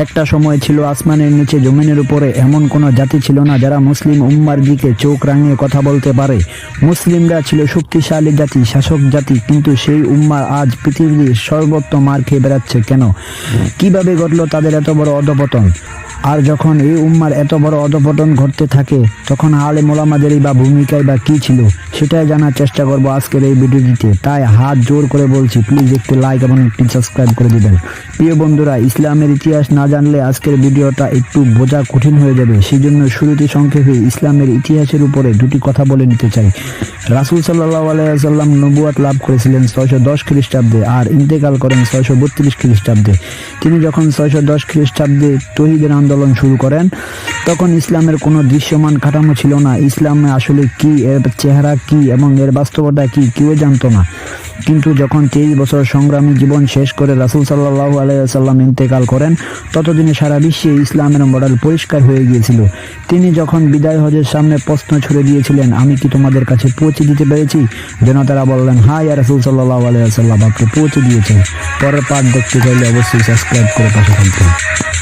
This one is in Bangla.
একটা সময় ছিল আসমানের নিচে জমিনের উপরে এমন কোনো জাতি ছিল না যারা মুসলিম উম্মার দিকে চোখ রাঙিয়ে কথা বলতে পারে। মুসলিমরা ছিল শক্তিশালী জাতি, শাসক জাতি, কিন্তু সেই উম্মা আজ পৃথিবীর সর্বত্র মার খেয়ে বেড়াচ্ছে কেন? কিভাবে ঘটলো তাদের এত বড় অধঃপতন? আর যখন এই উম্মার এত বড় অধঃপতন ঘটতে থাকে তখন আলেম ওলামাদেরই বা ভূমিকায় বা কি ছিল সেটাই জানার চেষ্টা করব আজকের এই ভিডিওটিতে। তাই হাত জোর করে বলছি, প্লিজ একটি লাইক এবং একটি সাবস্ক্রাইব করে দিবেন। প্রিয় বন্ধুরা, ইসলামের ইতিহাস না জানলে আজকের ভিডিওটা একটু বোঝা কঠিন হয়ে যাবে। সেই জন্য শুরুতে সংক্ষেপে ইসলামের ইতিহাসের উপরে দুটি কথা বলে নিতে চাই। রাসূল সাল্লাল্লাহু আলাইহি ওয়াসাল্লাম নবুয়ত লাভ করেছিলেন 610 খ্রিস্টাব্দে আর ইন্তেকাল করেন 632 খ্রিস্টাব্দে। তিনি যখন 610 খ্রিস্টাব্দে তৌহিদের আন্দোলন শুরু করেন তখন ইসলামের কোনো দৃশ্যমান কাঠামো ছিল না। ইসলামে আসলে কি, এর চেহারা কি এবং এর বাস্তবতা কি কেউ জানতো না। কিন্তু যখন 23 বছর সংগ্রামী জীবন শেষ করে রাসূল সাল্লাল্লাহু আলাইহি ওয়াসাল্লাম ইন্তেকাল করেন ততদিনে সারা বিশ্বে ইসলামের মডেল পরিষ্কার হয়ে গিয়েছিল। তিনি যখন বিদায় হজের সামনে প্রশ্ন ছুড়ে দিয়েছিলেন, আমি কি তোমাদের কাছে পৌঁছে দিতে পেরেছি? যেন তারা বললেন, হ্যাঁ ইয়া রাসূল সাল্লাল্লাহু আলাইহি ওয়াসাল্লাম, আপনি পৌঁছে দিয়েছেন। পরের পার্ট দেখতে চাইলে অবশ্যই সাবস্ক্রাইব করে পাশে থাকবেন।